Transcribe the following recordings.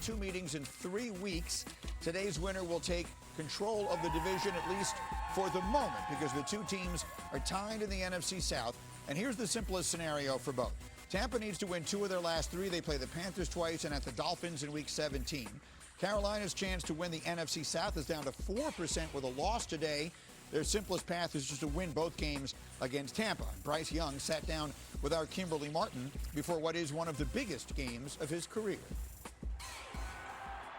2 meetings in 3 weeks. Today's winner will take control of the division, at least for the moment, because the two teams are tied in the NFC South. And here's the simplest scenario for both. Tampa needs to win 2 of their last 3. They play the Panthers twice and at the Dolphins in Week 17. Carolina's chance to win the NFC South is down to 4% with a loss today. Their simplest path is just to win both games against Tampa. Bryce Young sat down with our Kimberly Martin before what is one of the biggest games of his career.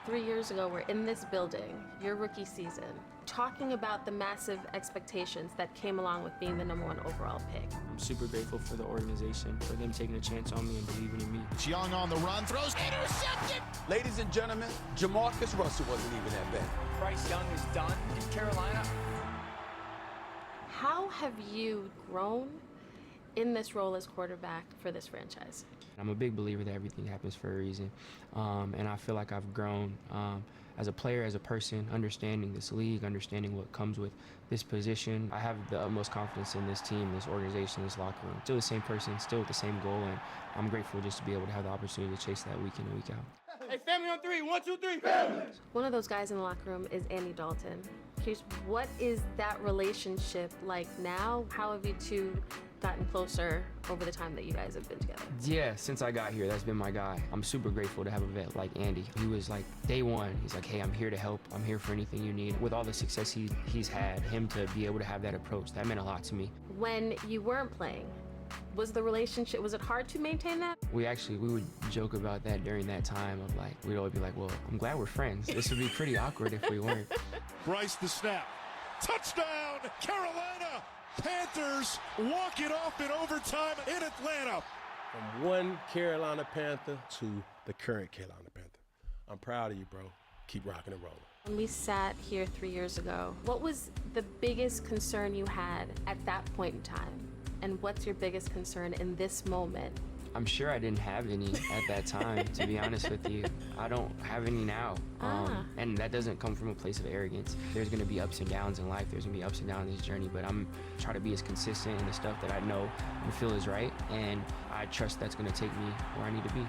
3 years ago, we're in this building, your rookie season, talking about the massive expectations that came along with being the #1 overall pick. I'm super grateful for the organization, for them taking a chance on me and believing in me. It's Young on the run, throws intercepted. Ladies and gentlemen, Jamarcus Russell wasn't even that bad. Bryce Young is done in Carolina. How have you grown in this role as quarterback for this franchise? I'm a big believer that everything happens for a reason, and I feel like I've grown as a player, as a person, understanding this league, understanding what comes with this position. I have the utmost confidence in this team, this organization, this locker room. Still the same person, still with the same goal, and I'm grateful just to be able to have the opportunity to chase that week in and week out. Hey, family on 3. 1, 2, 3, family! One of those guys in the locker room is Andy Dalton. Here's what is that relationship like now? How have you two gotten closer over the time that you guys have been together? Yeah, since I got here, that's been my guy. I'm super grateful to have a vet like Andy. He was like day one. He's like, hey, I'm here to help. I'm here for anything you need. With all the success he's had, him to be able to have that approach, that meant a lot to me. When you weren't playing, was the relationship, was it hard to maintain that? We would joke about that during that time of like, we'd always be like, well, I'm glad we're friends. This would be pretty awkward if we weren't. Bryce the snap. Touchdown, Carolina! Panthers walk it off in overtime in Atlanta. From one Carolina Panther to the current Carolina Panther. I'm proud of you, bro. Keep rocking and rolling. When we sat here 3 years ago, what was the biggest concern you had at that point in time? And what's your biggest concern in this moment? I'm sure I didn't have any at that time, to be honest with you. I don't have any now. And that doesn't come from a place of arrogance. There's gonna be ups and downs in life. There's gonna be ups and downs in this journey, but I'm trying to be as consistent in the stuff that I know and feel is right. And I trust that's gonna take me where I need to be.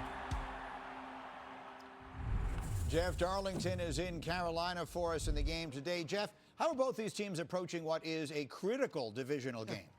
Jeff Darlington is in Carolina for us in the game today. Jeff, how are both these teams approaching what is a critical divisional game?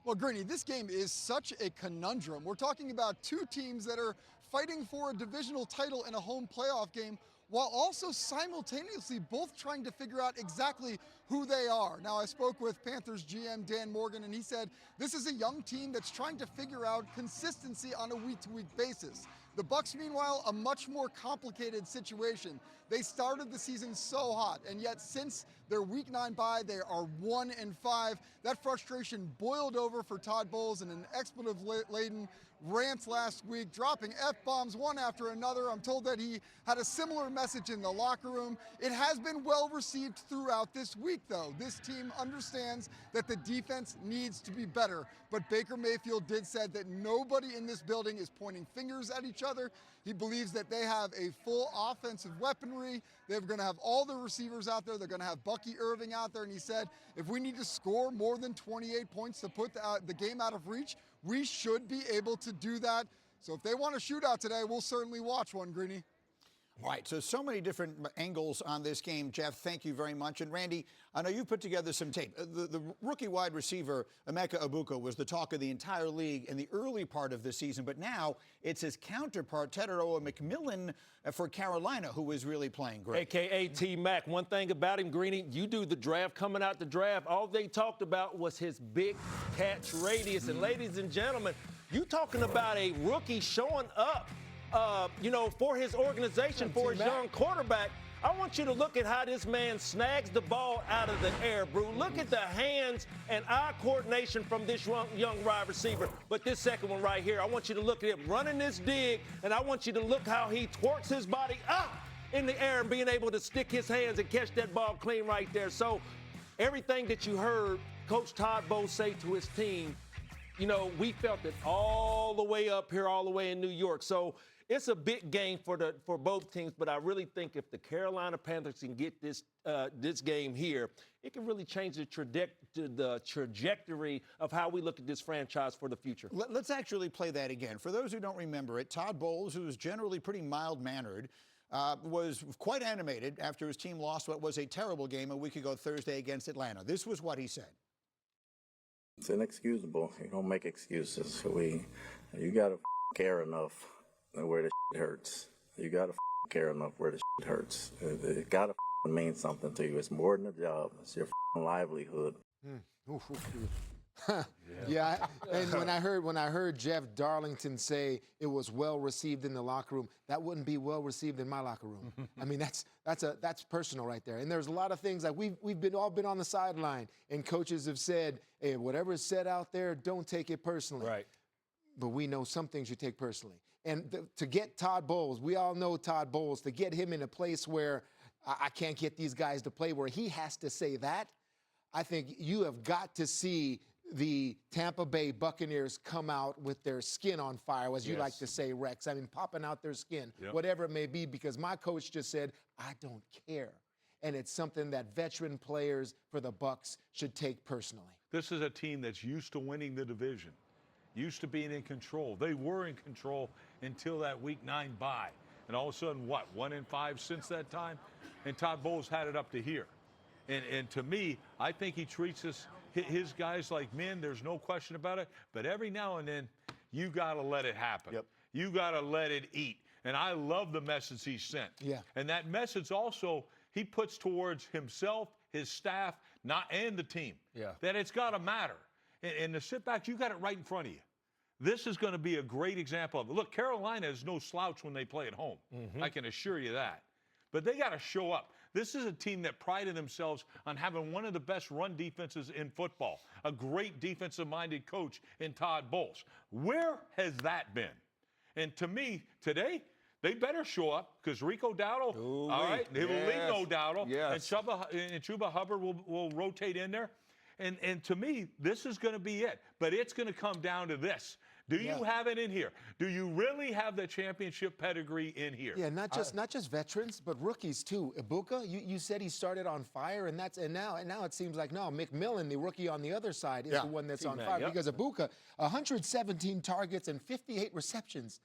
Well, Greeny, this game is such a conundrum. We're talking about two teams that are fighting for a divisional title in a home playoff game, while also simultaneously both trying to figure out exactly who they are. Now, I spoke with Panthers GM Dan Morgan, and he said this is a young team that's trying to figure out consistency on a week-to-week basis. The Bucs, meanwhile, a much more complicated situation. They started the season so hot, and yet since their Week 9 bye, they are 1-5. That frustration boiled over for Todd Bowles in an expletive-laden rant last week, dropping F-bombs one after another. I'm told that he had a similar message in the locker room. It has been well received throughout this week, though. This team understands that the defense needs to be better, but Baker Mayfield did say that nobody in this building is pointing fingers at each other. He believes that they have a full offensive weaponry. They're going to have all the receivers out there. They're going to have Bucky Irving out there. And he said, if we need to score more than 28 points to put the game out of reach, we should be able to do that. So if they want a shootout today, we'll certainly watch one, Greeny. Right, so many different angles on this game. Jeff, thank you very much. And Randy, I know you put together some tape. The rookie wide receiver, Emeka Egbuka, was the talk of the entire league in the early part of the season, but now it's his counterpart, Techiaro McMillan, for Carolina, who is really playing great. AKA T-Mac. One thing about him, Greeny, you do the draft, coming out the draft, all they talked about was his big catch radius. And ladies and gentlemen, you talking about a rookie showing up for his organization, for his young quarterback. I want you to look at how this man snags the ball out of the air, Brew. Look at the hands and eye coordination from this young wide receiver. But this second one right here, I want you to look at him running this dig, and I want you to look how he twerks his body up in the air and being able to stick his hands and catch that ball clean right there. So everything that you heard Coach Todd Bowles say to his team, we felt it all the way up here, all the way in New York. So it's a big game for both teams, but I really think if the Carolina Panthers can get this game here, it can really change the trajectory of how we look at this franchise for the future. Let's actually play that again. For those who don't remember it, Todd Bowles, who is generally pretty mild-mannered, was quite animated after his team lost what was a terrible game a week ago Thursday against Atlanta. This was what he said. It's inexcusable. You don't make excuses. You gotta care enough where the shit hurts. You gotta care enough where the shit hurts. It gotta mean something to you. It's more than a job. It's your livelihood. Yeah, and when I heard Jeff Darlington say it was well received in the locker room, that wouldn't be well received in my locker room. I mean, that's personal right there. And there's a lot of things like we've all been on the sideline, and coaches have said, hey, whatever is said out there, don't take it personally. Right. But we know some things you take personally. And to get Todd Bowles, we all know Todd Bowles, to get him in a place where I can't get these guys to play, where he has to say that, I think you have got to see the Tampa Bay Buccaneers come out with their skin on fire, as you like to say, Rex. I mean, popping out their skin, whatever it may be, because my coach just said, I don't care. And it's something that veteran players for the Bucs should take personally. This is a team that's used to winning the division, used to being in control. They were in control until that Week 9 bye. And all of a sudden, what, 1-5 since that time? And Todd Bowles had it up to here. And to me, I think he treats his guys like men. There's no question about it. But every now and then, you got to let it happen. Yep. You got to let it eat. And I love the message he sent. Yeah. And that message also he puts towards himself, his staff, and the team. Yeah. That it's got to matter. And to sit back, you got it right in front of you. This is going to be a great example of it. Look, Carolina is no slouch when they play at home. I can assure you that. But they got to show up. This is a team that prided themselves on having one of the best run defenses in football, a great defensive-minded coach in Todd Bowles. Where has that been? And to me, today, they better show up because Rico Dowdle, all right, they will lead no Dowdle, and Chuba Hubbard will rotate in there. And to me, this is going to be it. But it's going to come down to this. Do you have it in here? Do you really have the championship pedigree in here? Yeah, not just veterans, but rookies too. Ibuka, you said he started on fire, and now it seems like no, McMillan, the rookie on the other side, is the one that's on fire because Ibuka, 117 targets and 58 receptions.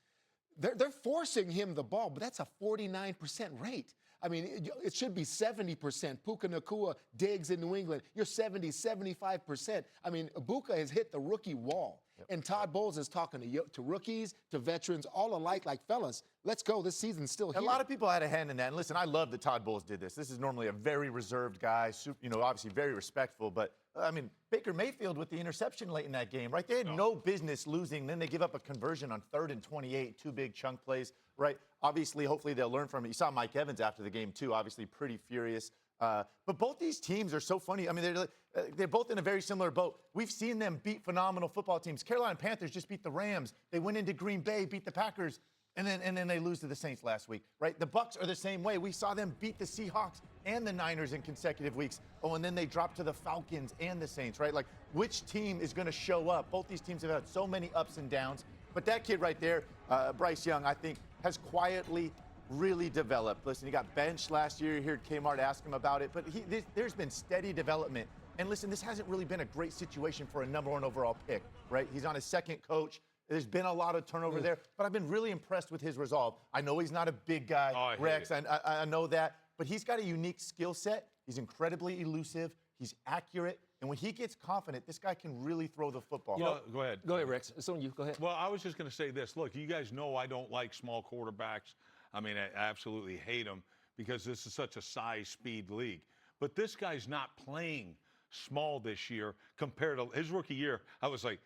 They're forcing him the ball, but that's a 49% rate. I mean, it should be 70%. Puka Nacua, Diggs in New England, you're 70, 75%. I mean, Ibuka has hit the rookie wall. And Todd Bowles is talking to rookies, to veterans, all alike, like, fellas, let's go. This season's still here. A lot of people had a hand in that. And listen, I love that Todd Bowles did this. This is normally a very reserved guy, obviously very respectful. But, I mean, Baker Mayfield with the interception late in that game, right? They had no business losing. Then they give up a conversion on 3rd and 28, 2 big chunk plays, right? Obviously, hopefully they'll learn from it. You saw Mike Evans after the game, too, obviously pretty furious. But both these teams are so funny. I mean, they're both in a very similar boat. We've seen them beat phenomenal football teams. Carolina Panthers just beat the Rams. They went into Green Bay, beat the Packers, and then they lose to the Saints last week, right? The Bucs are the same way. We saw them beat the Seahawks and the Niners in consecutive weeks. Oh, and then they dropped to the Falcons and the Saints, right? Like, which team is going to show up? Both these teams have had so many ups and downs. But that kid right there, Bryce Young, I think, has quietly really developed. Listen, he got benched last year. You heard Kmart ask him about it. But there's been steady development. And listen, this hasn't really been a great situation for a #1 overall pick, right? He's on his second coach. There's been a lot of turnover there. But I've been really impressed with his resolve. I know he's not a big guy, Rex. I know that. But he's got a unique skill set. He's incredibly elusive. He's accurate. And when he gets confident, this guy can really throw the football. Go ahead. Go ahead, Rex. It's on you. Go ahead. Well, I was just going to say this. Look, you guys know I don't like small quarterbacks. I mean, I absolutely hate them because this is such a size-speed league. But this guy's not playing small this year compared to his rookie year. I was like,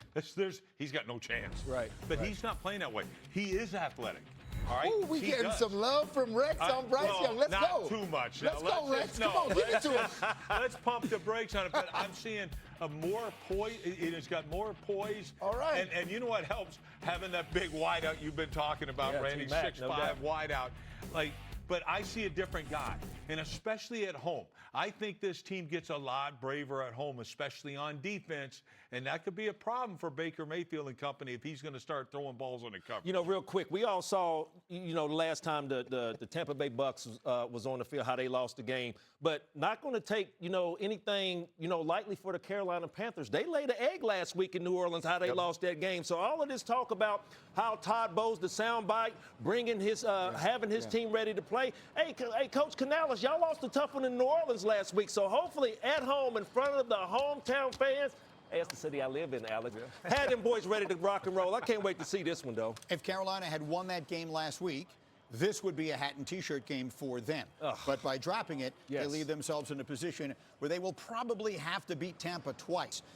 he's got no chance. Right. But he's not playing that way. He is athletic. All right. Ooh, we getting some love from Rex on Bryce Young. Let's go. Not too much. Let's go, Rex. Come on, give it to him. Let's pump the brakes on it. But I'm seeing a more poise. It has got more poise. All right. And you know what helps? Having that big wideout you've been talking about, Randy, 6'5" wideout. Like, but I see a different guy, and especially at home. I think this team gets a lot braver at home, especially on defense, and that could be a problem for Baker Mayfield and company if he's going to start throwing balls on the cover. You know, real quick, we all saw, you know, the last time the Tampa Bay Bucs was on the field, how they lost the game. But not going to take, you know, anything, you know, lightly for the Carolina Panthers. They laid an egg last week in New Orleans, how they lost that game. So all of this talk about how Todd Bowles, the soundbite, bringing his, having his team ready to play. Hey, Coach Canales, y'all lost a tough one in New Orleans last week. So hopefully at home in front of the hometown fans, that's the city I live in, Alex. Had them boys ready to rock and roll. I can't wait to see this one, though. If Carolina had won that game last week, this would be a hat and T-shirt game for them. But by dropping it, they leave themselves in a position where they will probably have to beat Tampa twice.